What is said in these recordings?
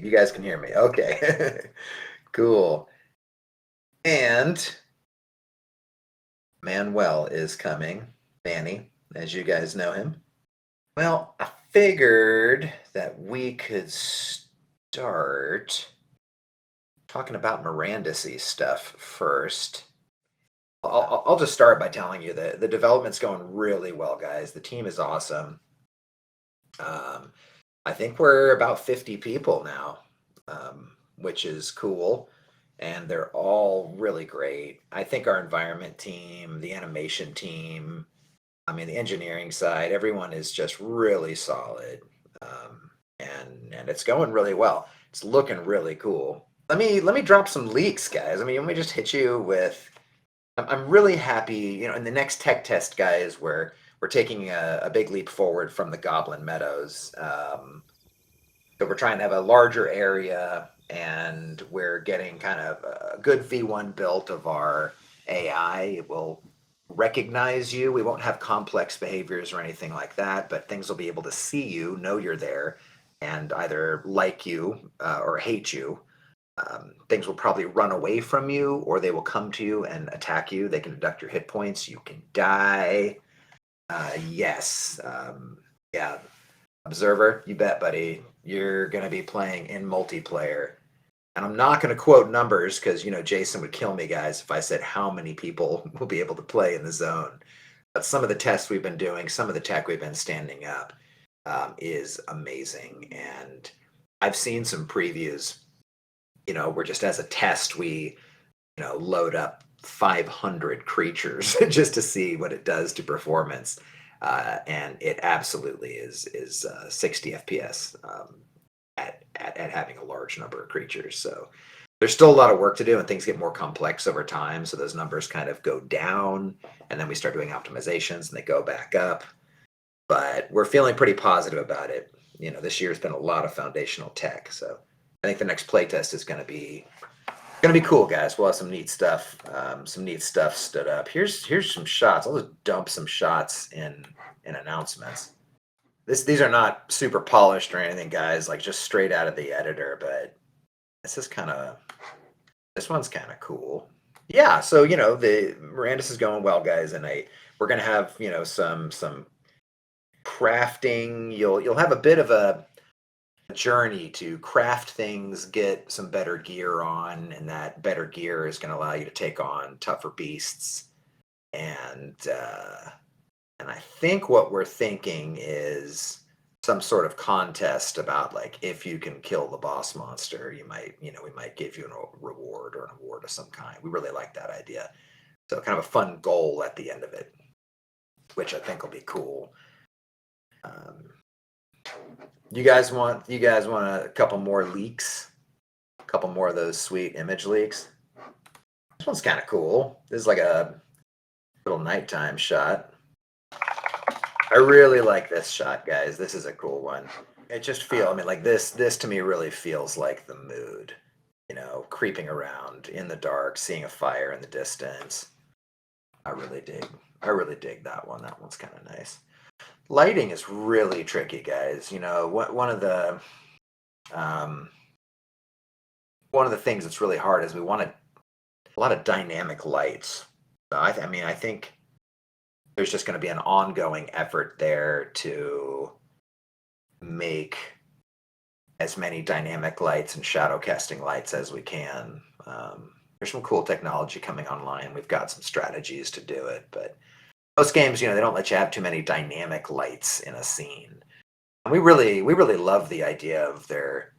You guys can hear me. Okay. Cool. And Manuel is coming. Manny, as you guys know him. Well, I figured that we could start talking about Mirandus-y stuff first. I'll just start by telling you that the development's going really well, guys. The team is awesome. Um, I think we're about 50 people now, which is cool. And they're all really great. I think our environment team, the animation team, I mean, the engineering side, everyone is just really solid. And it's going really well. It's looking really cool. Let me drop some leaks, guys. I mean, let me just hit you with. I'm really happy. In the next tech test, guys, we're taking a big leap forward from the Goblin Meadows. So we're trying to have a larger area, and we're getting kind of a good V1 built of our AI. It will recognize you. We won't have complex behaviors or anything like that, but things will be able to see you, know you're there, and either like you or hate you. Things will probably run away from you, or they will come to you and attack you. They can deduct your hit points. You can die. Yes. Yeah. Observer, you bet, buddy. You're going to be playing in multiplayer. And I'm not going to quote numbers because, Jason would kill me, guys, if I said how many people will be able to play in the zone. But some of the tests we've been doing, some of the tech we've been standing up is amazing. And I've seen some previews, where just as a test, we, load up 500 creatures just to see what it does to performance. And it absolutely is 60 FPS at having a large number of creatures. So there's still a lot of work to do, and things get more complex over time. So those numbers kind of go down, and then we start doing optimizations, and they go back up. But we're feeling pretty positive about it. This year's been a lot of foundational tech. So I think the next playtest is gonna be cool, guys. We'll have some neat stuff. Some neat stuff stood up. Here's some shots. I'll just dump some shots in announcements. These are not super polished or anything, guys. Like just straight out of the editor, but this one's kind of cool. Yeah. So the Mirandus is going well, guys, and we're gonna have some crafting. You'll have a bit of a journey to craft things, get some better gear on, and that better gear is going to allow you to take on tougher beasts. And I think what we're thinking is some sort of contest about like if you can kill the boss monster, we might give you a reward or an award of some kind. We really like that idea. So kind of a fun goal at the end of it, which I think will be cool. You guys want a couple more leaks? A couple more of those sweet image leaks? This one's kind of cool. This is like a little nighttime shot. I really like this shot, guys. This is a cool one. Like this to me really feels like the mood. Creeping around in the dark, seeing a fire in the distance. I really dig that one. That one's kind of nice. Lighting is really tricky, guys. One of the things that's really hard is we want a lot of dynamic lights. I think there's just going to be an ongoing effort there to make as many dynamic lights and shadow casting lights as we can. There's some cool technology coming online. We've got some strategies to do it, but most games, they don't let you have too many dynamic lights in a scene. And we really love the idea of there,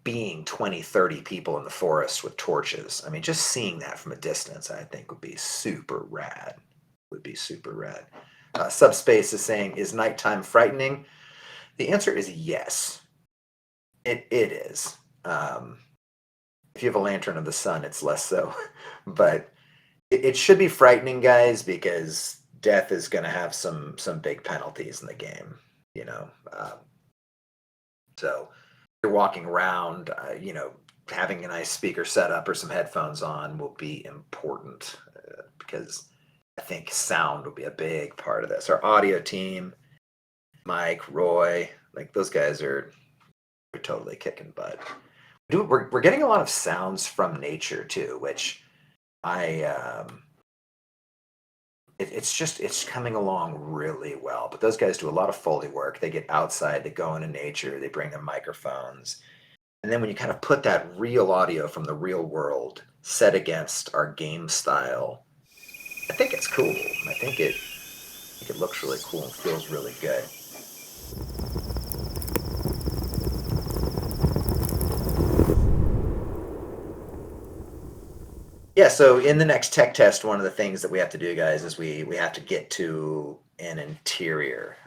being 20, 30 people in the forest with torches. I mean, just seeing that from a distance, I think would be super rad. Subspace is saying, is nighttime frightening? The answer is yes. It is. If you have a lantern of the sun, it's less so. But it should be frightening, guys, because death is going to have some big penalties in the game. So you're walking around, having a nice speaker setup or some headphones on will be important because I think sound will be a big part of this. Our audio team, Mike, Roy, like those guys are totally kicking butt. We're getting a lot of sounds from nature too, which I it's coming along really well. But those guys do a lot of Foley work. They get outside, they go into nature, they bring their microphones. And then when you kind of put that real audio from the real world set against our game style, I think it's cool. I think it looks really cool and feels really good. Yeah, so in the next tech test, one of the things that we have to do, guys, is we have to get to an interior.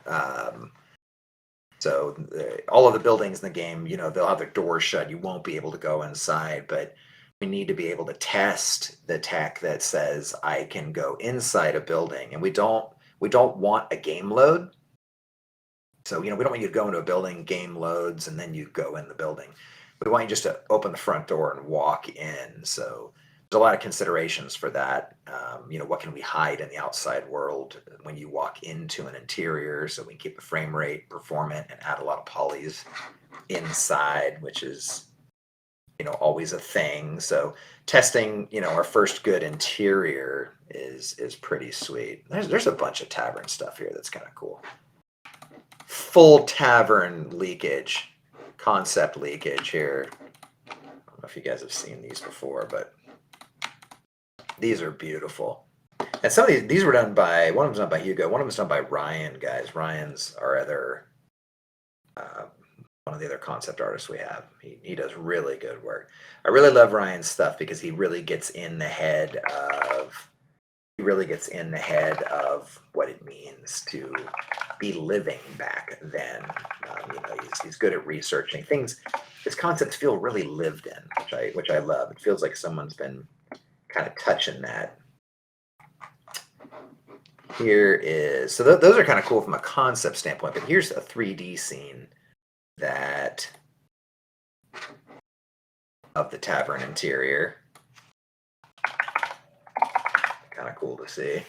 All of the buildings in the game, they'll have their doors shut. You won't be able to go inside, but we need to be able to test the tech that says I can go inside a building, and we don't want a game load. So, we don't want you to go into a building, game loads, and then you go in the building. We want you just to open the front door and walk in. So there's a lot of considerations for that. What can we hide in the outside world when you walk into an interior so we can keep the frame rate performant and add a lot of polys inside, which is, always a thing. So testing, our first good interior is pretty sweet. There's a bunch of tavern stuff here that's kind of cool. Full tavern leakage, concept leakage here. I don't know if you guys have seen these before, but these are beautiful. And some of these were done by, one of them's done by Hugo, one of them's done by Ryan, guys. Ryan's our other, one of the other concept artists we have. He does really good work. I really love Ryan's stuff because he really gets in the head of what it means to be living back then. He's good at researching things. His concepts feel really lived in, which I love. It feels like someone's been kind of touching that. Here is, so those are kind of cool from a concept standpoint, but here's a 3D scene of the tavern interior. Kind of cool to see.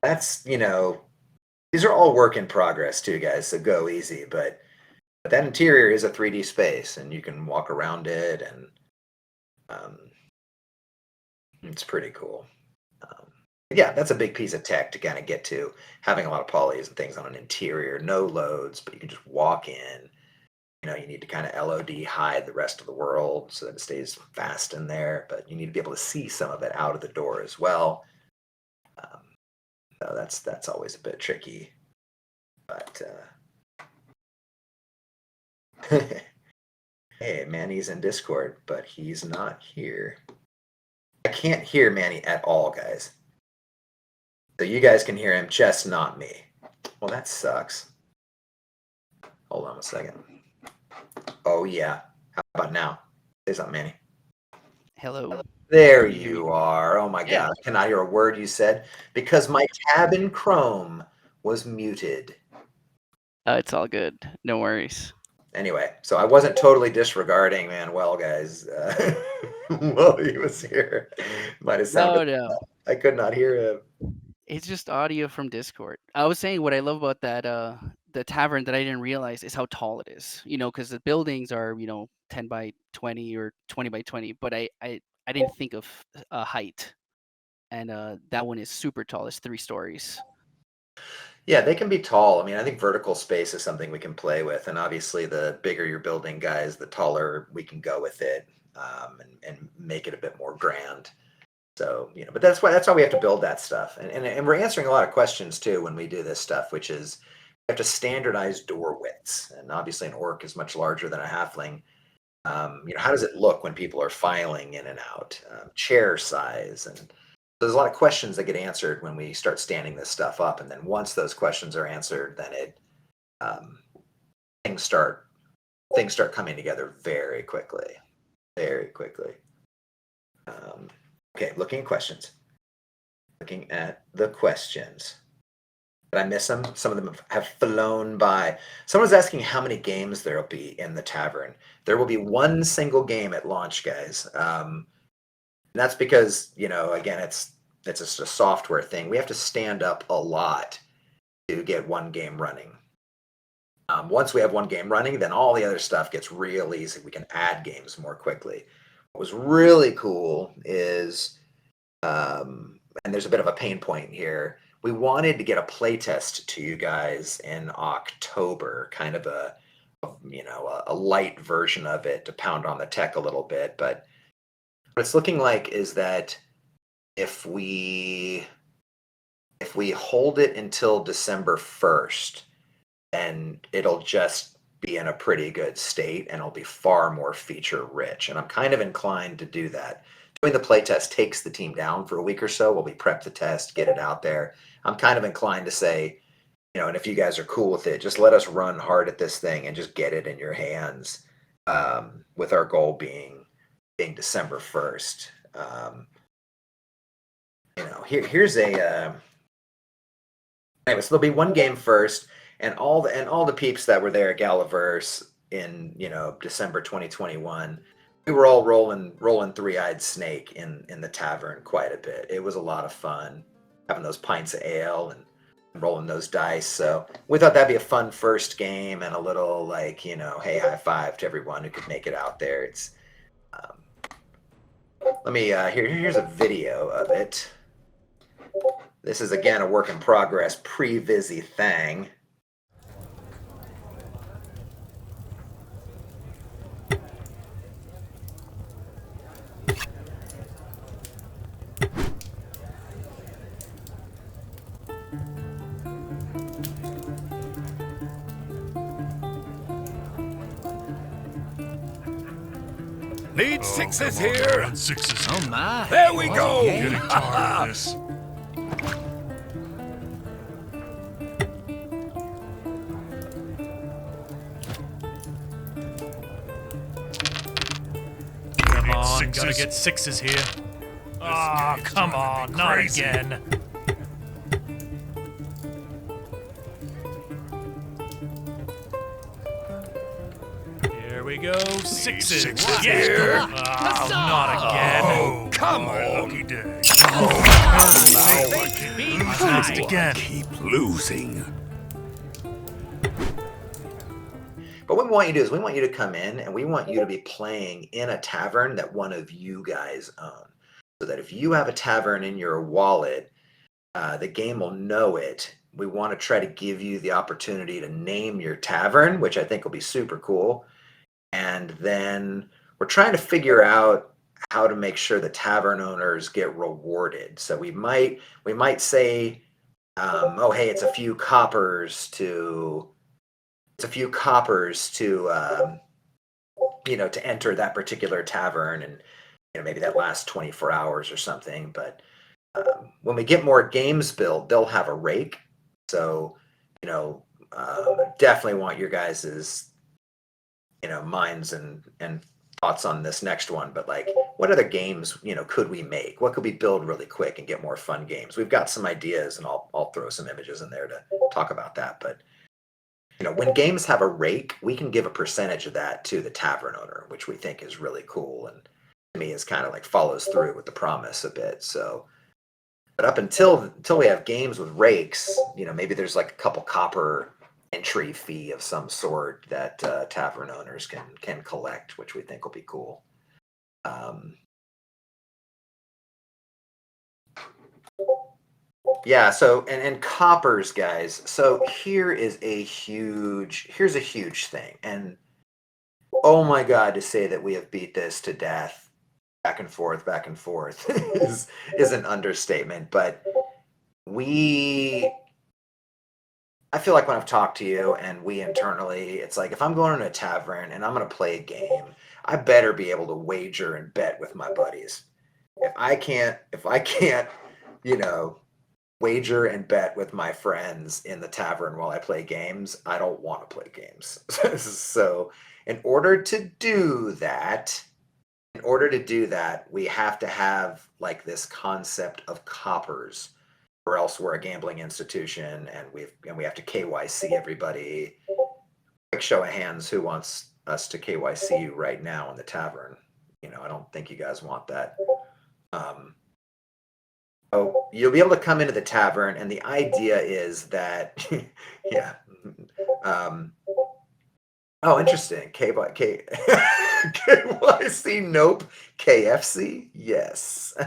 That's, these are all work in progress too, guys, so go easy, but that interior is a 3D space and you can walk around it, and it's pretty cool. Yeah, that's a big piece of tech to kind of get to, having a lot of polys and things on an interior, no loads, but you can just walk in. You need to kind of LOD hide the rest of the world so that it stays fast in there, but you need to be able to see some of it out of the door as well. So that's always a bit tricky, but hey, Manny's in Discord, but he's not here. I can't hear Manny at all, guys. So you guys can hear him, just not me. Well, that sucks. Hold on a second. Oh, yeah. How about now? Say something, Manny. Hello. There Can you hear me? you are. Oh my Yeah. God. I cannot hear a word you said because my tab in Chrome was muted. It's all good. No worries. Anyway, so I wasn't totally disregarding Manuel, guys, while he was here. Might have sounded, No, no. I could not hear him. It's just audio from Discord. I was saying what I love about that the tavern that I didn't realize is how tall it is. Because the buildings are, 10 by 20 or 20 by 20, but I didn't think of height. And that one is super tall. It's 3 stories. Yeah, they can be tall. I mean, I think vertical space is something we can play with, and obviously, the bigger your building, guys, the taller we can go with it, and make it a bit more grand. So, but that's why we have to build that stuff, and we're answering a lot of questions too when we do this stuff, which is we have to standardize door widths, and obviously, an orc is much larger than a halfling. How does it look when people are filing in and out? Chair size, and there's a lot of questions that get answered when we start standing this stuff up, and then once those questions are answered, then um, things start coming together very quickly, very quickly. Okay, looking at questions. Looking at the questions. Did I miss them? Some of them have flown by. Someone's asking how many games there will be in the tavern. There will be one single game at launch, guys. And that's because, again, it's just a software thing. We have to stand up a lot to get one game running. Once we have one game running, then all the other stuff gets real easy. We can add games more quickly. What was really cool is, and there's a bit of a pain point here. We wanted to get a playtest to you guys in October, kind of a light version of it to pound on the tech a little bit. But what it's looking like is that if we hold it until December 1st, then it'll just be in a pretty good state and it'll be far more feature rich. And I'm kind of inclined to do that. Doing the playtest takes the team down for a week or so while we prep the test, get it out there. I'm kind of inclined to say, and if you guys are cool with it, just let us run hard at this thing and just get it in your hands, with our goal being December 1st. Here's a anyway, so there'll be one game first, and all the peeps that were there at Galaverse in December 2021, we were all rolling three-eyed snake in the tavern quite a bit. It was a lot of fun having those pints of ale and rolling those dice. So we thought that'd be a fun first game and a little hey, high five to everyone who could make it out there. It's let me here's a video of it. This is again a work in progress, pre-Vizzy thing. Need sixes here. And sixes. Oh my. There we go. Getting tired of this. Come on, Sixes. gotta get sixes here. Ah, come on, not crazy. again. Here we go, sixes. Sixes. Yeah. Ah, not again. Oh, come on. Lucky day. Be Next kind. again. Keep losing. But what we want you to do is we want you to come in and we want you to be playing in a tavern that one of you guys own. So that if you have a tavern in your wallet, the game will know it. We want to try to give you the opportunity to name your tavern, which I think will be super cool. And then we're trying to figure out how to make sure the tavern owners get rewarded. So we might say, oh, hey, it's a few coppers to to enter that particular tavern, and maybe that lasts 24 hours or something. But when we get more games built, they'll have a rake. So definitely want your guys's minds and thoughts on this next one. But what other games could we make? What could we build really quick and get more fun games? We've got some ideas, and I'll throw some images in there to talk about that. But when games have a rake, we can give a percentage of that to the tavern owner, which we think is really cool, and to me is kind of follows through with the promise a bit. So, but up until we have games with rakes, maybe there's a couple copper entry fee of some sort that tavern owners can collect, which we think will be cool. Yeah, so and coppers, guys. So here's a huge thing. And oh my god, to say that we have beat this to death back and forth is an understatement. But I feel like when I've talked to you and we internally, it's if I'm going to a tavern and I'm going to play a game, I better be able to wager and bet with my buddies. If I can't, wager and bet with my friends in the tavern while I play games, I don't want to play games. So in order to do that, we have to have this concept of coppers, or else we're a gambling institution and we have to KYC everybody. Quick show of hands, who wants us to KYC you right now in the tavern? I don't think you guys want that. Oh, you'll be able to come into the tavern, and the idea is that, yeah. Um, oh, interesting. KYC, nope. KFC, yes.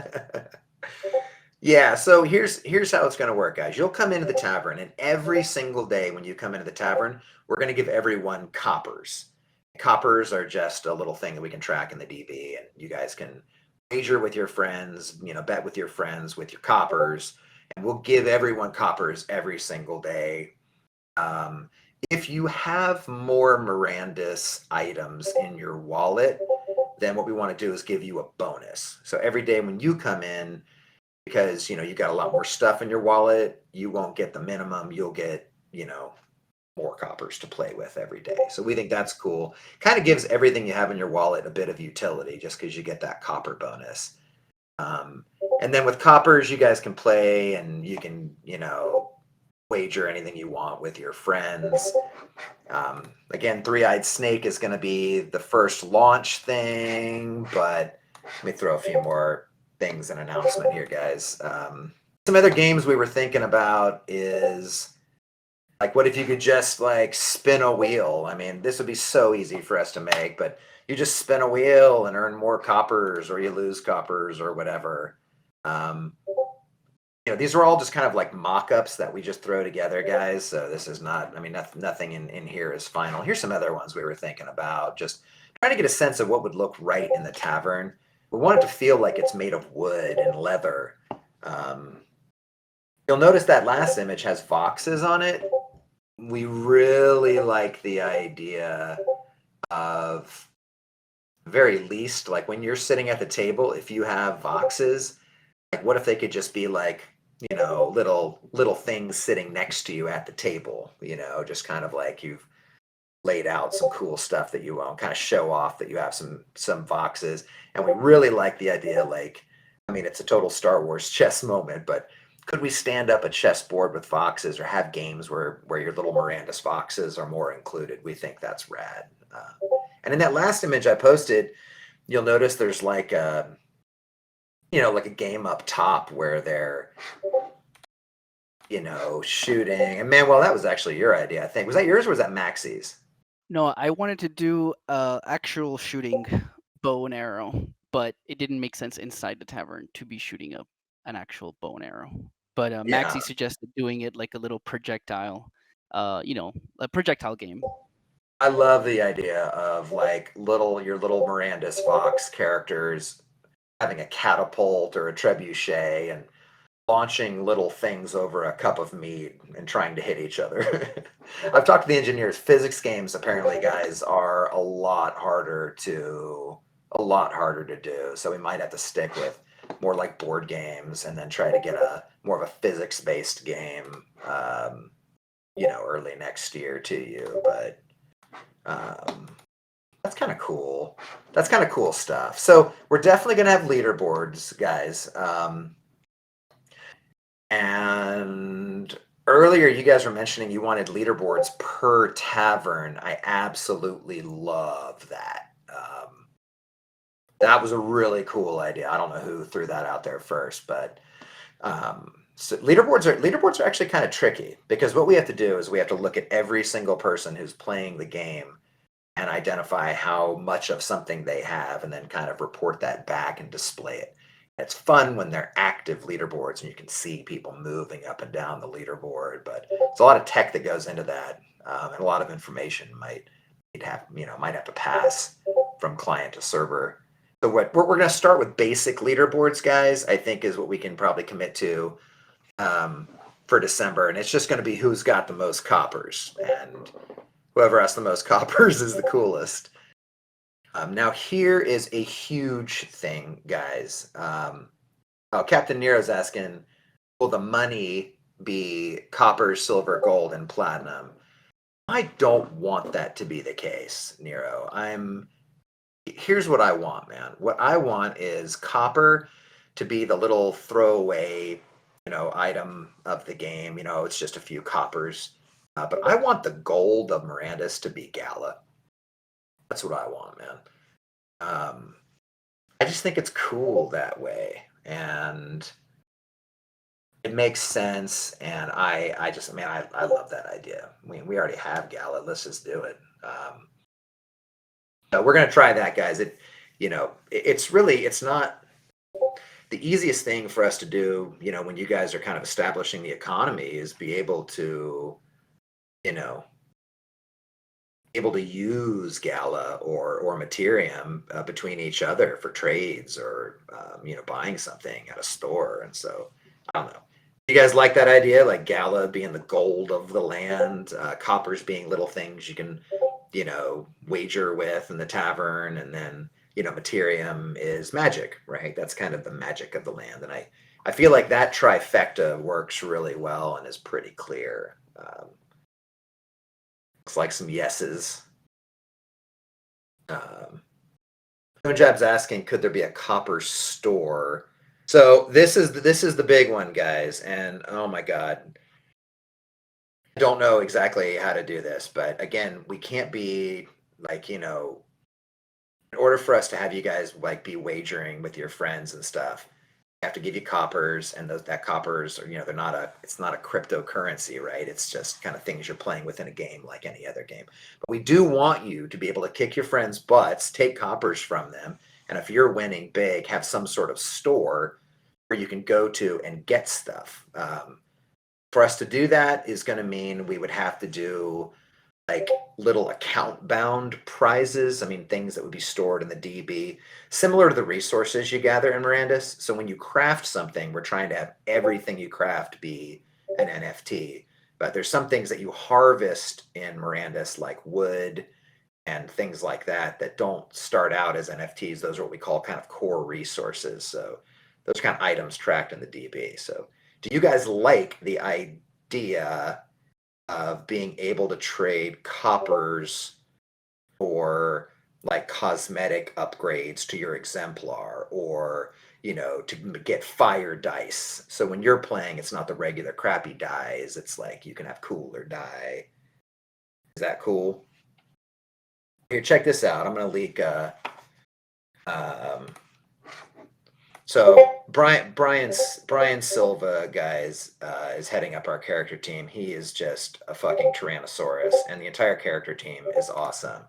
Yeah, so here's how it's going to work, guys. You'll come into the tavern, and every single day when you come into the tavern, we're going to give everyone coppers. Coppers are just a little thing that we can track in the DB, and you guys can wager with your friends, bet with your friends with your coppers, and we'll give everyone coppers every single day. Um, if you have more Mirandus items in your wallet, then what we want to do is give you a bonus. So every day when you come in, because you got a lot more stuff in your wallet, you won't get the minimum, you'll get more coppers to play with every day. So we think that's cool. Kind of gives everything you have in your wallet a bit of utility, just because you get that copper bonus. um, and then with coppers, you guys can play, and you can wager anything you want with your friends. Again, Three-Eyed Snake is going to be the first launch thing, but let me throw a few more things in announcement here, guys. Some other games we were thinking about is like, what if you could just like spin a wheel? I mean, this would be so easy for us to make, but you just spin a wheel and earn more coppers, or you lose coppers, or whatever. Um, these are all just kind of like mock-ups that we just throw together, guys. So this is not, I mean, nothing in here is final. Here's some other ones we were thinking about, just trying to get a sense of what would look right in the tavern. We want it to feel like it's made of wood and leather. Um, you'll notice that last image has voxes on it. We really like the idea of, very least, like when you're sitting at the table, if you have voxes, like what if they could just be like, little things sitting next to you at the table, just kind of like you've laid out some cool stuff that you want, kind of show off that you have some voxes. And we really like the idea, like, I mean, it's a total Star Wars chess moment, but could we stand up a chessboard with foxes, or have games where your little Mirandus foxes are more included? We think that's rad. And in that last image I posted, you'll notice there's like like a game up top where they're shooting. And Manuel, that was actually your idea, I think. Was that yours, or was that Maxie's? No, I wanted to do actual shooting bow and arrow, but it didn't make sense inside the tavern to be shooting up an actual bow and arrow. But Yeah, Maxie suggested doing it like a little projectile, a projectile game. I love the idea of like your little Mirandus Fox characters having a catapult or a trebuchet and launching little things over a cup of mead and trying to hit each other. I've talked to the engineers. Physics games, apparently, guys, are a lot harder to do. So we might have to stick with more like board games, and then try to get a more of a physics-based game, early next year to you. But um, that's kind of cool. That's kind of cool stuff. So we're definitely going to have leaderboards, guys. And earlier, you guys were mentioning you wanted leaderboards per tavern. I absolutely love that. That was a really cool idea. I don't know who threw that out there first, but so leaderboards are actually kind of tricky, because what we have to do is we have to look at every single person who's playing the game and identify how much of something they have, and then kind of report that back and display it. It's fun when they're active leaderboards and you can see people moving up and down the leaderboard, but it's a lot of tech that goes into that, and a lot of information might have to pass from client to server. So what we're going to start with basic leaderboards, guys, I think is what we can probably commit to for December, and it's just going to be who's got the most coppers, and whoever has the most coppers is the coolest. Now, here is a huge thing, guys. Captain Nero's asking, will the money be copper, silver, gold, and platinum? I don't want that to be the case, Nero. Here's what I want, man. What I want is copper to be the little throwaway, item of the game. It's just a few coppers. But I want the gold of Mirandus to be Gala. That's what I want, man. I just think it's cool that way. And it makes sense, and I just, man, I love that idea. We already have Gala. Let's just do it. So we're gonna try that, guys. It's really, it's not the easiest thing for us to do. When you guys are kind of establishing the economy, is be able to, you know, able to use Gala or Materium between each other for trades or buying something at a store. And so I don't know. You guys like that idea? Like Gala being the gold of the land, coppers being little things you can wager with in the tavern, and then Materium is magic, right? That's kind of the magic of the land, and I feel like that trifecta works really well and is pretty clear. Looks like some yeses. Jab's asking, could there be a copper store? So this is the big one, guys, and oh my god, I don't know exactly how to do this, but again, we can't be like, in order for us to have you guys like be wagering with your friends and stuff, we have to give you coppers, and that coppers are, it's not a cryptocurrency, right? It's just kind of things you're playing within a game like any other game. But we do want you to be able to kick your friends' butts, take coppers from them, and if you're winning big, have some sort of store where you can go to and get stuff. For us to do that is going to mean we would have to do like little account bound prizes. I mean, things that would be stored in the DB, similar to the resources you gather in Mirandus. So when you craft something, we're trying to have everything you craft be an NFT. But there's some things that you harvest in Mirandus, like wood and things like that, that don't start out as NFTs. Those are what we call kind of core resources. So those kind of items tracked in the DB. So do you guys like the idea of being able to trade coppers for like cosmetic upgrades to your exemplar, or to get fire dice? So when you're playing, it's not the regular crappy dice, it's like you can have cooler die. Is that cool? Here, check this out. I'm gonna leak um so Brian Silva, guys, is heading up our character team. He is just a fucking Tyrannosaurus, and the entire character team is awesome.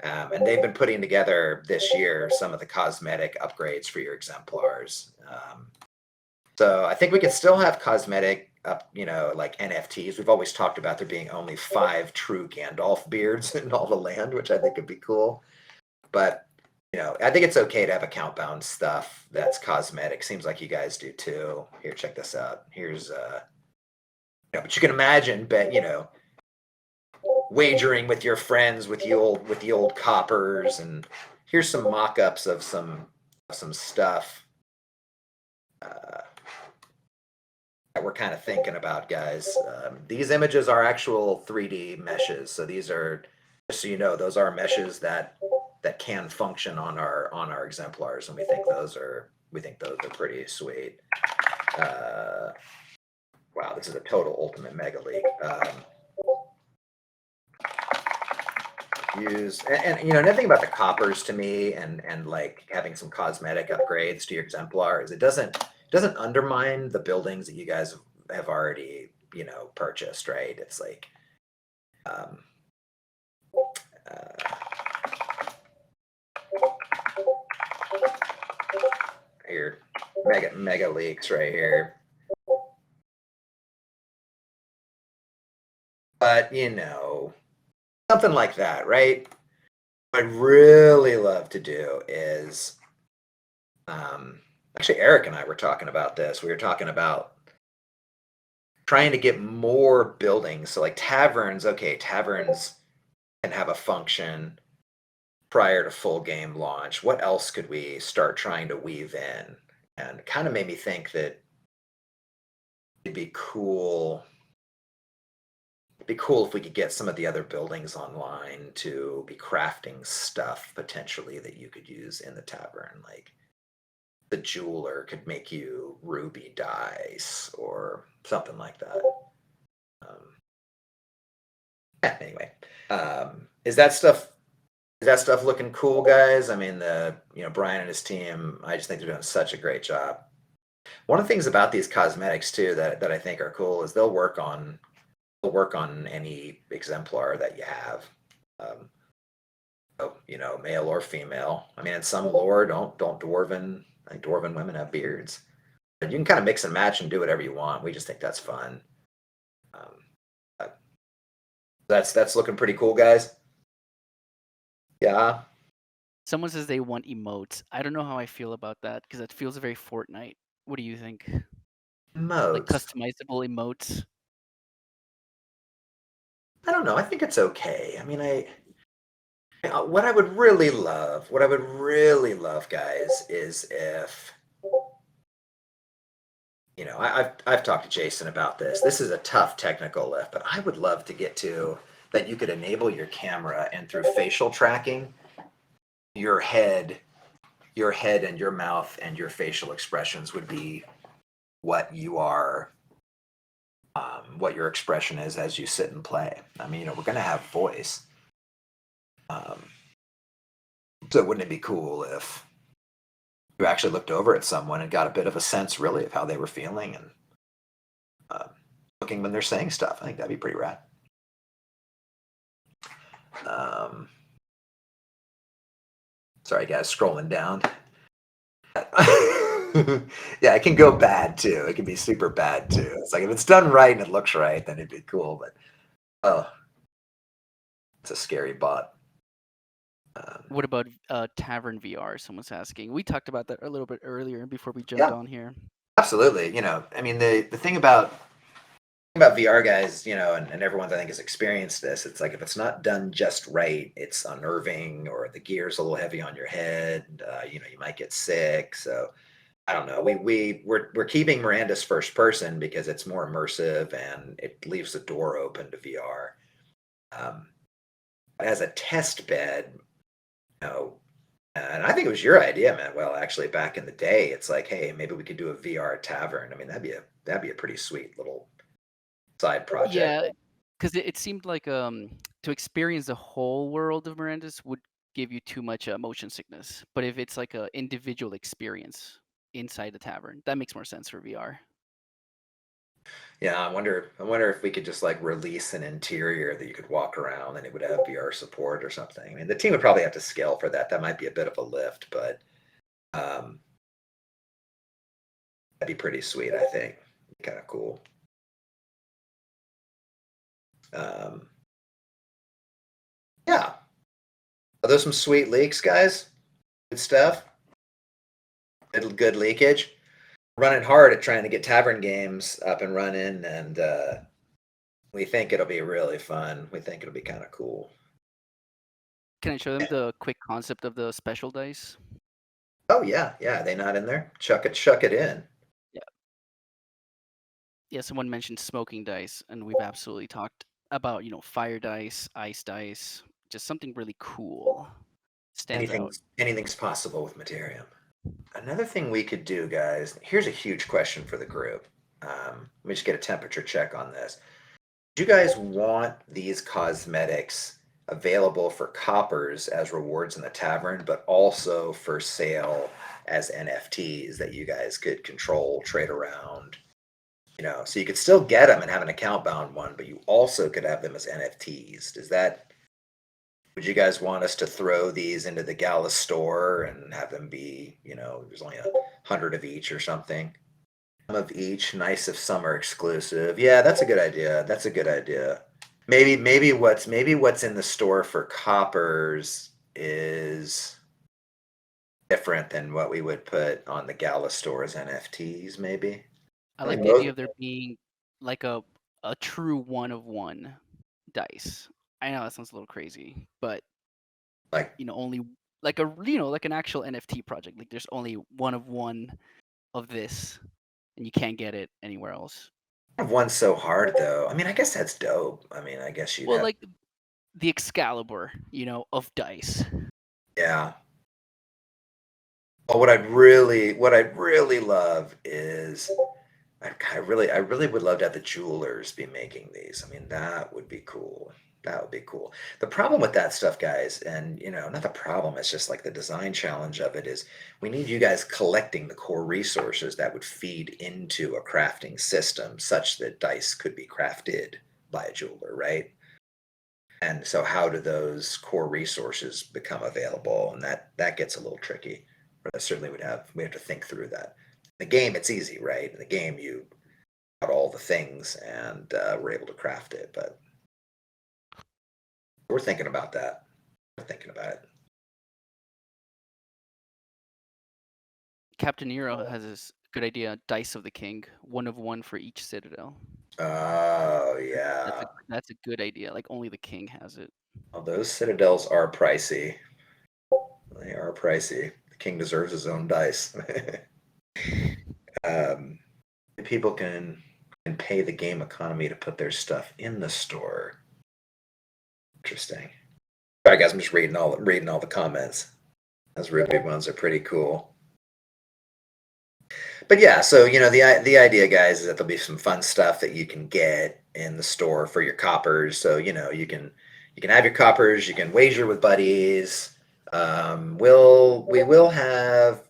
And they've been putting together this year some of the cosmetic upgrades for your exemplars. So I think we can still have cosmetic like NFTs. We've always talked about there being only 5 true Gandalf beards in all the land, which I think would be cool. But I think it's okay to have account bound stuff that's cosmetic. Seems like you guys do too. Here, check this out. Here's but you can imagine, wagering with your friends with the old coppers, and here's some mock-ups of some stuff that we're kind of thinking about, guys. These images are actual 3D meshes, so these are, just so you know, those are meshes that can function on our exemplars, and we think those are pretty sweet. Wow, this is a total ultimate mega leak. Another thing about the coppers to me, and like having some cosmetic upgrades to your exemplar, is it doesn't undermine the buildings that you guys have already purchased, right? It's like here, mega leaks right here. But something like that, right? What I'd really love to do is actually, Eric and I were talking about this. We were talking about trying to get more buildings. So like taverns, okay, taverns can have a function prior to full game launch. What else could we start trying to weave in? And it kind of made me think that it'd be cool if we could get some of the other buildings online to be crafting stuff potentially that you could use in the tavern. Like the jeweler could make you ruby dice or something like that. Anyway, is that stuff looking cool, guys? I mean, Brian and his team, I just think they're doing such a great job. One of the things about these cosmetics too that I think are cool is they'll work on any exemplar that you have. Um, male or female. I mean, in some lore, don't dwarven women have beards. But you can kind of mix and match and do whatever you want. We just think that's fun. Um, uh, that's looking pretty cool, guys. Yeah, Someone says they want emotes. I don't know how I feel about that because that feels very Fortnite. What do you think? Like modes. customizable emotes? I don't know. I think it's okay. I mean, what I would really love, guys, is if I've talked to Jason about this. This is a tough technical lift, but I would love to get to that you could enable your camera and through facial tracking, your head, and your mouth and your facial expressions would be what you are, what your expression is as you sit and play. I mean, we're going to have voice. Um, so wouldn't it be cool if you actually looked over at someone and got a bit of a sense, really, of how they were feeling and uh, looking when they're saying stuff? I think that'd be pretty rad. Um, Sorry, guys, scrolling down. Yeah, it can go bad too. It can be super bad too. It's like if it's done right and it looks right, then it'd be cool. But oh, it's a scary bot. What about Tavern VR? Someone's asking. We talked about that a little bit earlier before we jumped Yeah, on here. absolutely. I mean, the thing about VR, guys, and everyone's I think has experienced this. It's like if it's not done just right, it's unnerving, or the gear's a little heavy on your head. You might get sick. So I don't know. We're keeping Mirandus first person because it's more immersive and it leaves the door open to VR. Um, as a test bed, and I think it was your idea, man. Well, actually, back in the day, it's like, hey, maybe we could do a VR tavern. I mean, that'd be a pretty sweet little side project. Yeah, because it seemed like to experience the whole world of Mirandus would give you too much motion sickness. But if it's like a individual experience inside the tavern, that makes more sense for VR. Yeah, I wonder if we could just like release an interior that you could walk around and it would have VR support or something. I mean, the team would probably have to scale for that. That might be a bit of a lift, but um, that'd be pretty sweet. I think kind of cool. Um, yeah, are those some sweet leaks, guys? Good stuff. Good leakage. Running hard at trying to get Tavern Games up and running, and we think it'll be really fun. We think it'll be kind of cool. Can I show them the quick concept of the special dice? Oh yeah, yeah. Are they not in there? Chuck it in. Yeah. Yeah, someone mentioned smoking dice, and we've absolutely talked about, fire dice, ice dice, just something really cool. Stands out. Anything's possible with Materium. Another thing we could do, guys. Here's a huge question for the group. Let me just get a temperature check on this. Do you guys want these cosmetics available for coppers as rewards in the tavern, but also for sale as NFTs that you guys could control, trade around? So you could still get them and have an account bound one, but you also could have them as NFTs. Would you guys want us to throw these into the Gala store and have them be, there's only 100 of each or something? Some of each, nice if some are exclusive. Yeah, that's a good idea. That's a good idea. Maybe what's in the store for coppers is different than what we would put on the Gala store as NFTs, maybe. I I like think the idea most of there being like a true one of one dice. I know that sounds a little crazy, but like only like like an actual NFT project. Like there's only one of one of this, and you can't get it anywhere else. one's so hard though. I mean, I guess that's dope. I mean, I guess you'd Well, have like the Excalibur, of dice. yeah. Well, what I'd really love is I really would love to have the jewelers be making these. I mean, that would be cool. That would be cool. The problem with that stuff, guys, and not the problem, it's just like the design challenge of it is we need you guys collecting the core resources that would feed into a crafting system such that dice could be crafted by a jeweler, right? And so how do those core resources become available? And that gets a little tricky. But I certainly we have to think through that. In the game, it's easy, right? In the game, you got all the things and we're able to craft it, but we're thinking about that. We're thinking about it. Captain Nero has this good idea: Dice of the King, 1 of 1 for each citadel. Oh That's yeah. a good idea. Like only the king has it. Well, those citadels are pricey. They are pricey. The king deserves his own dice. um, People can pay the game economy to put their stuff in the store. Interesting. All right, guys, I'm just reading all the comments. Those ruby ones are pretty cool. But yeah, so the idea, guys, is that there'll be some fun stuff that you can get in the store for your coppers. So you can have your coppers, you can wager with buddies. We will have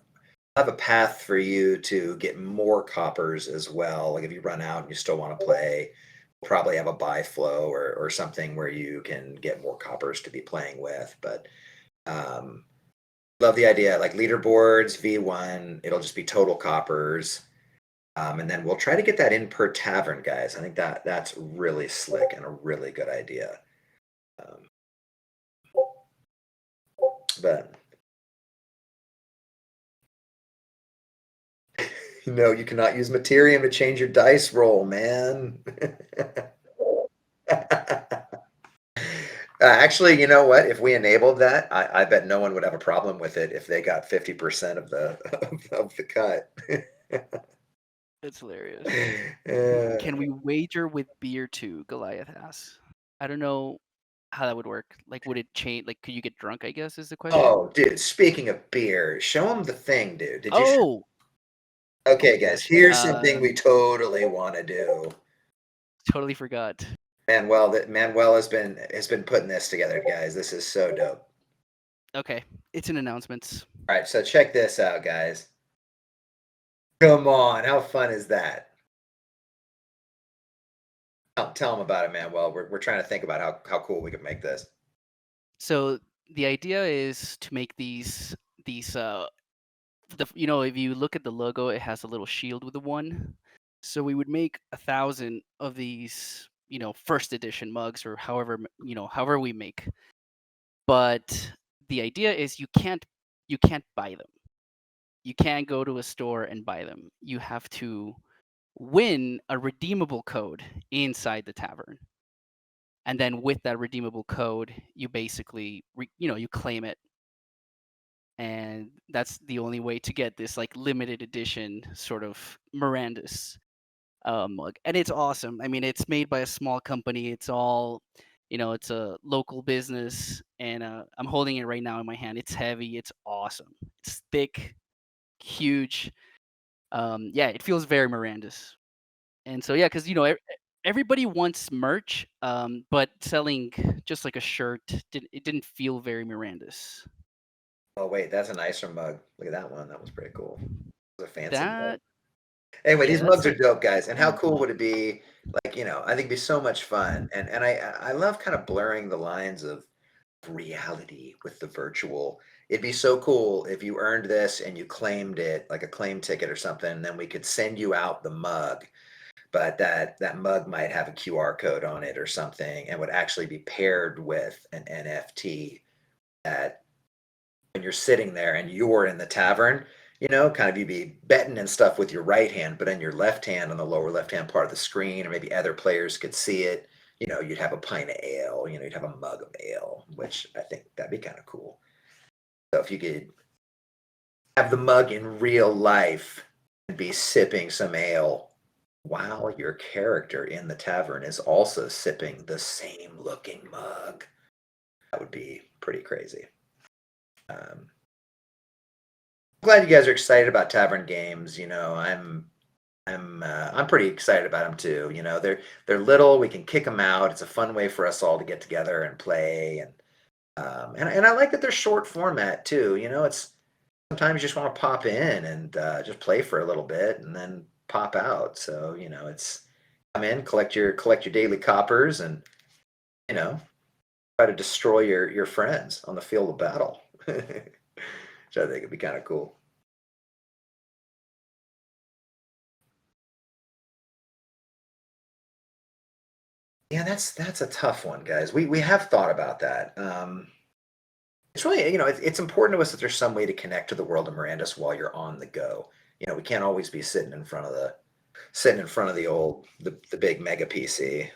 a path for you to get more coppers as well. Like if you run out and you still want to play, we'll probably have a buy flow or something where you can get more coppers to be playing with. But love the idea, like leaderboards, V1, it'll just be total coppers. And then we'll try to get that in per tavern, guys. I think that's really slick and a really good idea. But you cannot use Materium to change your dice roll, man. Actually, you know what? If we enabled that, I bet no one would have a problem with it if they got 50% of the of the cut. It's hilarious. Uh, Can we wager with beer too? Goliath asks. I don't know how that would work. Like, would it change? Like, could you get drunk? I guess is the question. oh, dude! Speaking of beer, show them the thing, dude. Did you? Oh, Okay, guys. Here's something we totally want to do. totally forgot. Manuel has been putting this together, guys. This is so dope. Okay, it's in announcements. All right, so check this out, guys. Come on, how fun is that? Tell them about it, Manuel. We're trying to think about how cool we could make this. So the idea is to make these if you look at the logo, it has a little shield with a 1. So we would make 1,000 of these, first edition mugs or however we make. But the idea is you can't buy them. You can't go to a store and buy them. You have to win a redeemable code inside the tavern. And then with that redeemable code, you basically you claim it, and that's the only way to get this like limited edition sort of Mirandus mug. And it's awesome. I mean, it's made by a small company. It's all, it's a local business, and I'm holding it right now in my hand. It's heavy. It's awesome. It's thick, huge. Yeah, it feels very Mirandus. And so yeah, because everybody wants merch, but selling just like a shirt didn't feel very Mirandus. Oh wait, that's a nicer mug. Look at that one. That was pretty cool. It was a fancy mug. That Anyway, yeah, these that's mugs are like dope, guys. And how cool would it be? Like, I think it'd be so much fun. And I love kind of blurring the lines of reality with the virtual. It'd be so cool if you earned this and you claimed it, like a claim ticket or something, and then we could send you out the mug. But that mug might have a QR code on it or something and would actually be paired with an NFT that when you're sitting there and you're in the tavern, kind of you'd be betting and stuff with your right hand, but in your left hand on the lower left hand part of the screen, or maybe other players could see it. You'd have a pint of ale, you'd have a mug of ale, which I think that'd be kind of cool. So if you could have the mug in real life and be sipping some ale while your character in the tavern is also sipping the same looking mug, that would be pretty crazy. Glad you guys are excited about Tavern Games. I'm I'm pretty excited about them too. You know, they're little. We can kick them out. It's a fun way for us all to get together and play. And I like that they're short format too. You know, it's sometimes you just want to pop in and just play for a little bit and then pop out. So you know, it's come in, collect your daily coppers, and you know, try to destroy your friends on the field of battle. Which I think would be kind of cool. Yeah, that's a tough one, guys. We have thought about that. It's really, you know, it's important to us that there's some way to connect to the world of Mirandus while you're on the go. You know, we can't always be sitting in front of the big mega PC.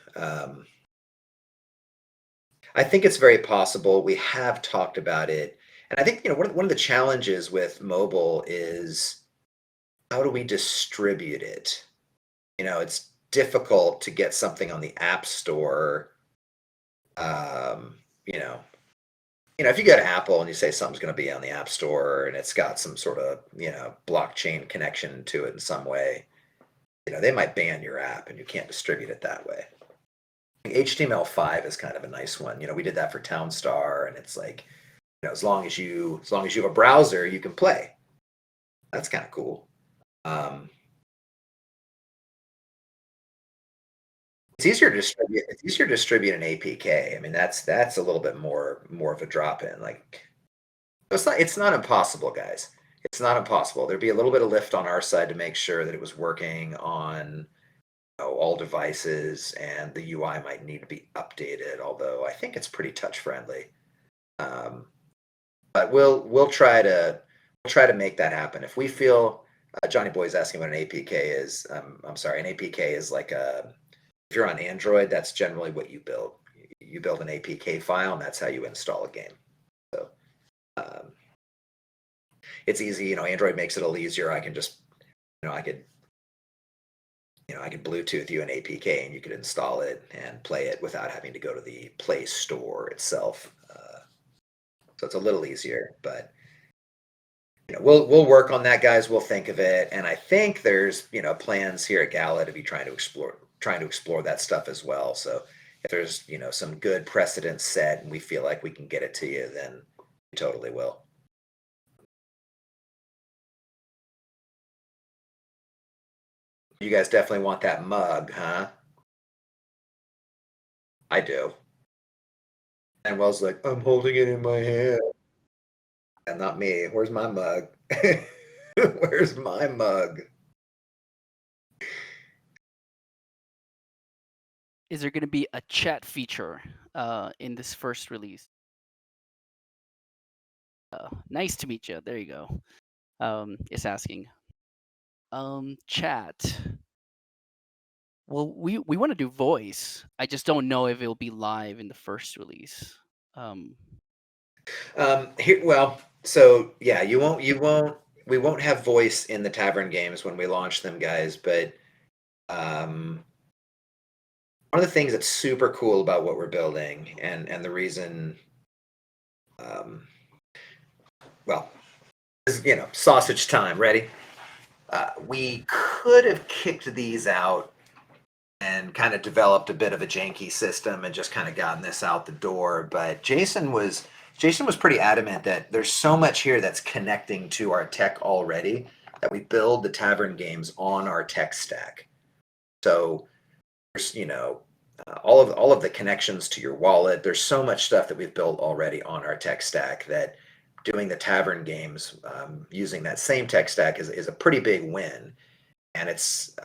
I think it's very possible. We have talked about it, and I think you know one of the challenges with mobile is how do we distribute it? You know, it's difficult to get something on the App Store. Um, you know, if you go to Apple and you say something's going to be on the App Store and it's got some sort of blockchain connection to it in some way, they might ban your app and you can't distribute it that way. HTML5 is kind of a nice one. We did that for Townstar, and it's like, as long as you have a browser, you can play. That's kind of cool. Um, It's easier to distribute an APK. I mean, that's a little bit more of a drop in. Like, it's not impossible, guys. It's not impossible. There'd be a little bit of lift on our side to make sure that it was working on all devices, and the UI might need to be updated. Although I think it's pretty touch friendly. Um, but we'll try to make that happen if we feel. Johnny Boy's asking what an APK is. I'm sorry, an APK is like a if you're on Android, that's generally what you build. You build an APK file, and that's how you install a game. So um, it's easy. Android makes it a little easier. I can just, I could, I could Bluetooth you an APK, and you could install it and play it without having to go to the Play Store itself. So it's a little easier, but we'll work on that, guys. We'll think of it, and I think there's plans here at Gala to be trying to explore that stuff as well. So if there's some good precedent set and we feel like we can get it to you, then we totally will. You guys definitely want that mug, huh? I do. And Wells like, I'm holding it in my hand. And not me. Where's my mug? Where's my mug? Is there going to be a chat feature in this first release? Nice to meet you. There you go. It's asking. Chat. Well, we want to do voice. I just don't know if it'll be live in the first release. Um, Well, so yeah, we won't have voice in the Tavern Games when we launch them, guys. But um, one of the things that's super cool about what we're building, and the reason, um, well, is sausage time. Ready? We could have kicked these out and kind of developed a bit of a janky system and just kind of gotten this out the door. But Jason was pretty adamant that there's so much here that's connecting to our tech already that we build the Tavern Games on our tech stack. So there's all of the connections to your wallet. There's so much stuff that we've built already on our tech stack that doing the Tavern Games using that same tech stack is a pretty big win. And it's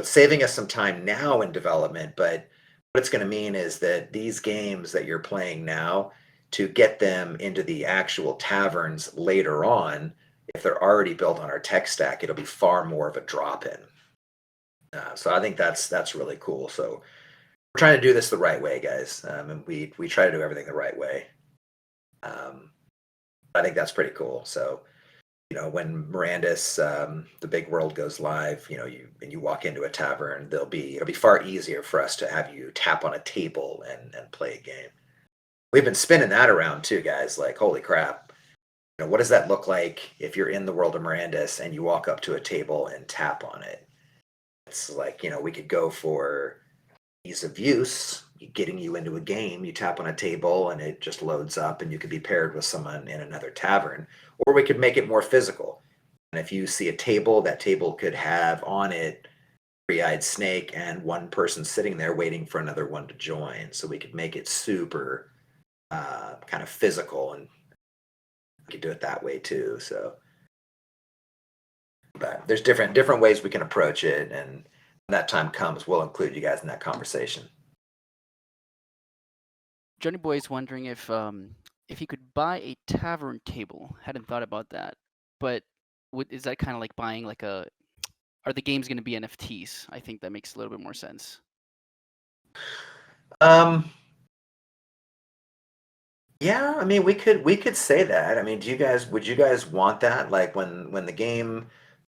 saving us some time now in development, but what it's going to mean is that these games that you're playing now, to get them into the actual taverns later on, if they're already built on our tech stack, it'll be far more of a drop in. So I think that's really cool. So we're trying to do this the right way, guys, and we try to do everything the right way. Um, I think that's pretty cool. So when Mirandus, the big world goes live, you walk into a tavern, it'll be far easier for us to have you tap on a table and play a game. We've been spinning that around too, guys. Like, holy crap! What does that look like if you're in the world of Mirandus and you walk up to a table and tap on it? it's like, we could go for ease of use, getting you into a game. You tap on a table and it just loads up, and you could be paired with someone in another tavern. Or we could make it more physical. And if you see a table, that table could have on it three-eyed snake and one person sitting there waiting for another one to join. So we could make it super kind of physical, and we could do it that way too. So, but there's different ways we can approach it, and when that time comes, we'll include you guys in that conversation. Johnny Boy is wondering if he could buy a tavern table. Hadn't thought about that, but is that kind of like buying like a? Are the games going to be NFTs? I think that makes a little bit more sense. Yeah, I mean, we could say that. I mean, would you guys want that? Like when the game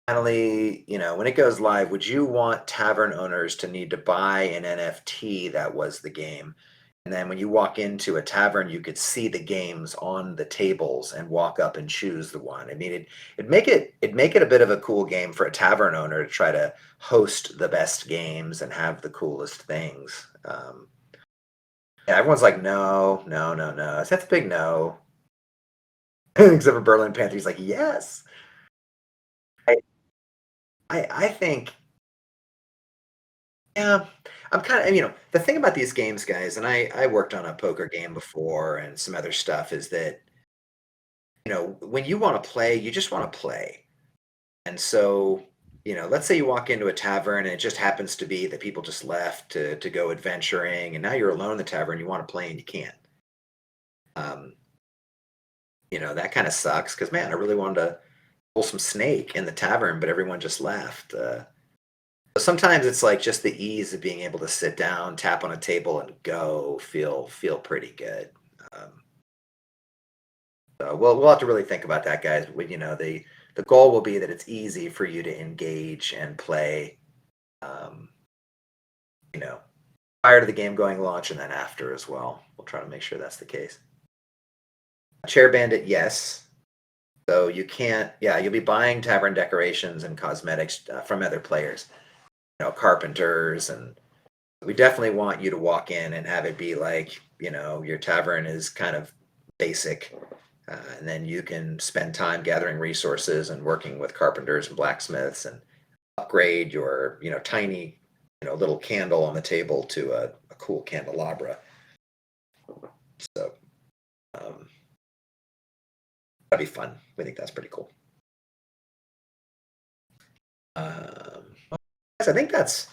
finally, when it goes live, would you want tavern owners to need to buy an NFT that was the game? And then when you walk into a tavern, you could see the games on the tables and walk up and choose the one. I mean, it'd make it a bit of a cool game for a tavern owner to try to host the best games and have the coolest things. Yeah, everyone's like, no, no, no, no. That's a big no. Except for Berlin Panthers, like, yes. I, I think, yeah, I'm kind of, the thing about these games, guys, and I worked on a poker game before and some other stuff, is that, when you want to play, you just want to play. And so, let's say you walk into a tavern and it just happens to be that people just left to go adventuring, and now you're alone in the tavern, you want to play and you can't. Um, that kind of sucks because, man, I really wanted to pull some snake in the tavern, but everyone just left. Sometimes it's like just the ease of being able to sit down, tap on a table, and go feel pretty good. Um, so we'll have to really think about that, guys. The goal will be that it's easy for you to engage and play. Um, you know, prior to the game going launch and then after as well. We'll try to make sure that's the case. Chair Bandit, yes. So you can't, yeah, you'll be buying tavern decorations and cosmetics from other players, carpenters, and we definitely want you to walk in and have it be like, your tavern is kind of basic, and then you can spend time gathering resources and working with carpenters and blacksmiths and upgrade your, tiny, little candle on the table to a cool candelabra. So that'd be fun. We think that's pretty cool. I think that's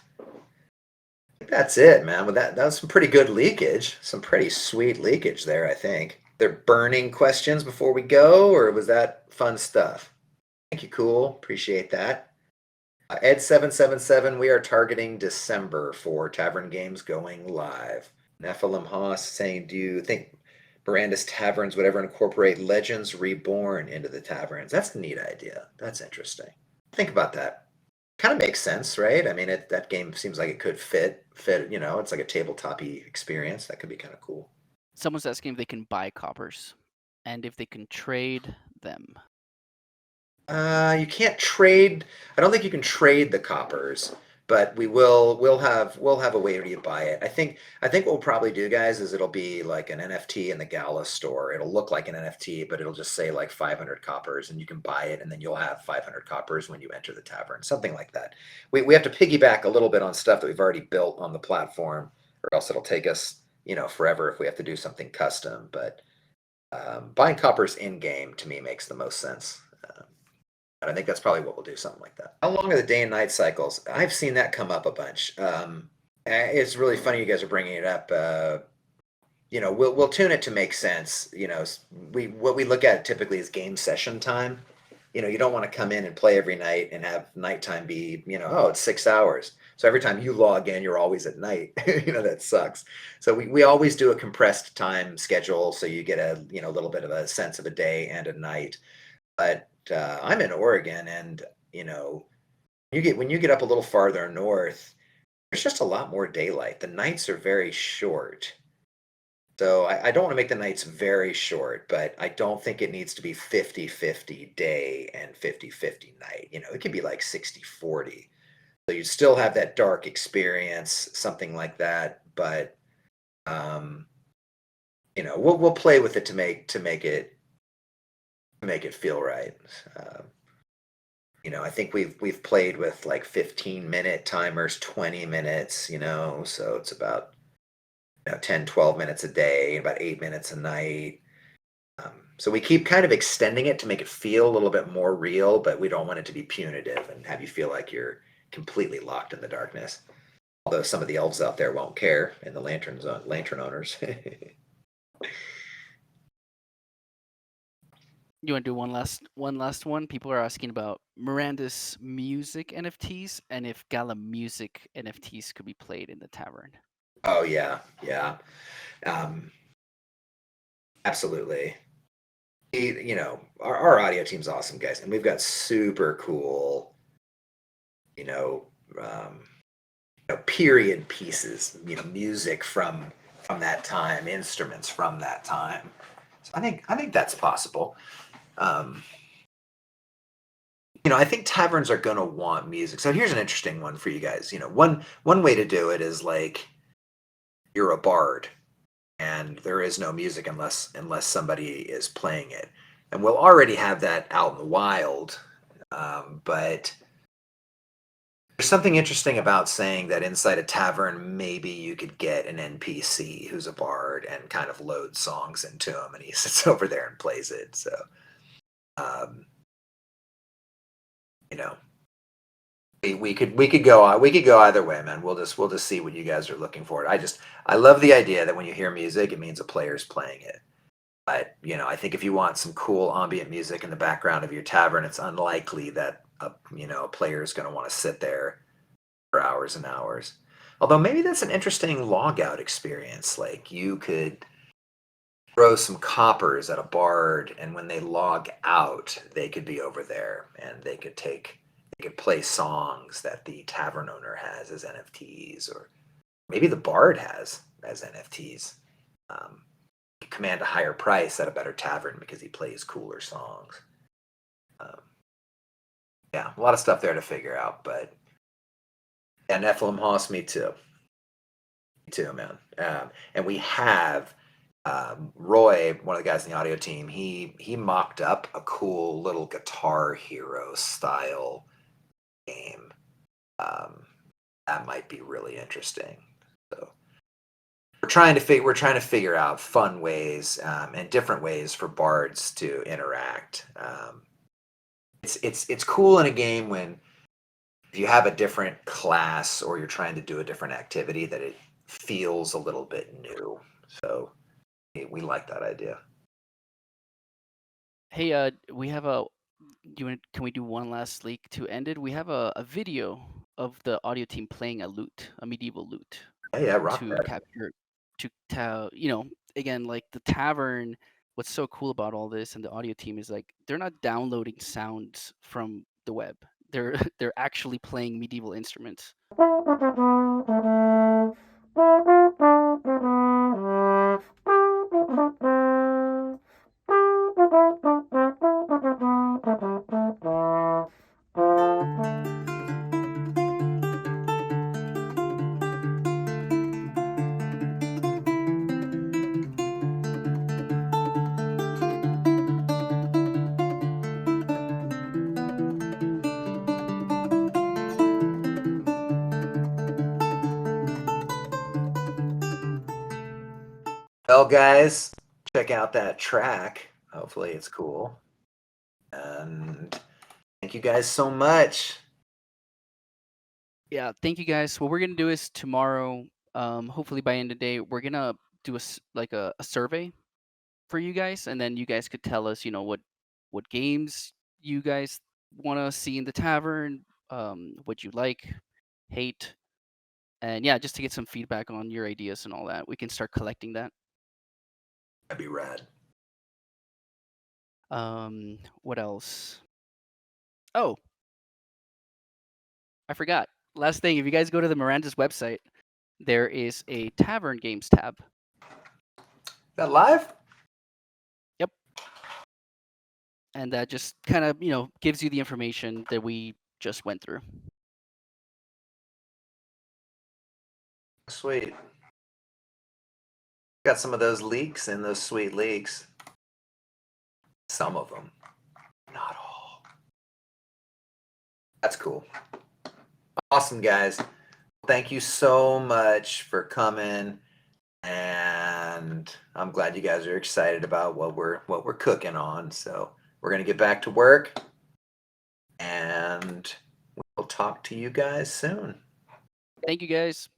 it, man. But that was some pretty good leakage, some pretty sweet leakage there. I think they're burning questions before we go, or was that fun stuff? Thank you, cool. Appreciate that. Ed777, we are targeting December for Tavern Games going live. Nephilim Haas saying, do you think Mirandus Taverns would ever incorporate Legends Reborn into the taverns? That's a neat idea. That's interesting. Think about that. Kind of makes sense, right? I mean, that game seems like it could fit. It's like a tabletop-y experience. That could be kind of cool. Someone's asking if they can buy coppers and if they can trade them. You can't trade. I don't think you can trade the coppers, but we'll have a way to buy it. I think what we'll probably do, guys, is it'll be like an NFT in the Gala store. It'll look like an NFT, but it'll just say like 500 coppers, and you can buy it, and then you'll have 500 coppers when you enter the tavern, something like that. We have to piggyback a little bit on stuff that we've already built on the platform, or else it'll take us forever if we have to do something custom. But buying coppers in game to me makes the most sense. I think that's probably what we'll do, something like that. How long are the day and night cycles? I've seen that come up a bunch. It's really funny you guys are bringing it up. We'll tune it to make sense. What we look at typically is game session time. You don't want to come in and play every night and have nighttime be, it's 6 hours. So every time you log in, you're always at night. That sucks. So we always do a compressed time schedule, so you get a little bit of a sense of a day and a night. But I'm in Oregon, and when you get up a little farther north, there's just a lot more daylight. The nights are very short. So I don't want to make the nights very short, but I don't think it needs to be 50-50 day and 50-50 night. It could be like 60-40. So you still have that dark experience, something like that, but um, we'll play with it to make it feel right. Um, I think we've played with like 15-minute timers, 20 minutes, so it's about 10, 12 minutes a day, about 8 minutes a night. So we keep kind of extending it to make it feel a little bit more real, but we don't want it to be punitive and have you feel like you're completely locked in the darkness. Although some of the elves out there won't care, and the lantern owners. You want to do one last one? People are asking about Mirandus music NFTs and if Gala music NFTs could be played in the tavern. Oh yeah, yeah, um, absolutely. Our audio team's awesome, guys, and we've got super cool, you know, um, period pieces, music from that time, instruments from that time. So I think that's possible. Um, I think taverns are going to want music. So here's an interesting one for you guys. One way to do it is like you're a bard and there is no music unless somebody is playing it. And we'll already have that out in the wild. But there's something interesting about saying that inside a tavern, maybe you could get an NPC who's a bard and kind of load songs into him, and he sits over there and plays it. So, um, you know, we could go either way, man. We'll just see what you guys are looking for. I love the idea that when you hear music, it means a player's playing it. But I think if you want some cool ambient music in the background of your tavern, it's unlikely that a player is going to want to sit there for hours and hours. Although maybe that's an interesting log out experience. Like you could throw some coppers at a bard, and when they log out, they could be over there, and they could play songs that the tavern owner has as NFTs, or maybe the bard has as NFTs. Um, Command a higher price at a better tavern because he plays cooler songs. Um, yeah, a lot of stuff there to figure out, but yeah, Nephilim Hoss, me too. Me too, man. And we have Roy, one of the guys in the audio team. He mocked up a cool little Guitar Hero style game. Um, that might be really interesting. So we're trying to figure out fun ways and different ways for bards to interact. It's cool in a game when if you have a different class or you're trying to do a different activity that it feels a little bit new. So we like that idea. Hey, we have can we do one last leak to end it? We have a video of the audio team playing a medieval lute Hey, yeah, rock to that. capture, again, like the tavern. What's so cool about all this and the audio team is like they're not downloading sounds from the web. They're they're actually playing medieval instruments. Well, guys, check out that track. Hopefully, it's cool. And thank you guys so much. Yeah, thank you guys. What we're gonna do is tomorrow, hopefully by end of day, we're gonna do like a survey for you guys, and then you guys could tell us, what games you guys want to see in the tavern, what you like, hate, and yeah, just to get some feedback on your ideas and all that. We can start collecting that. That'd be rad. What else? Oh, I forgot. Last thing, if you guys go to the Mirandus website, there is a Tavern Games tab. That live? Yep. And that just kind of, gives you the information that we just went through. Sweet. Got some of those leeks and those sweet leeks. Some of them, not all. That's cool. Awesome, guys. Thank you so much for coming, and I'm glad you guys are excited about what we're cooking on. So we're gonna get back to work, and we'll talk to you guys soon. Thank you guys.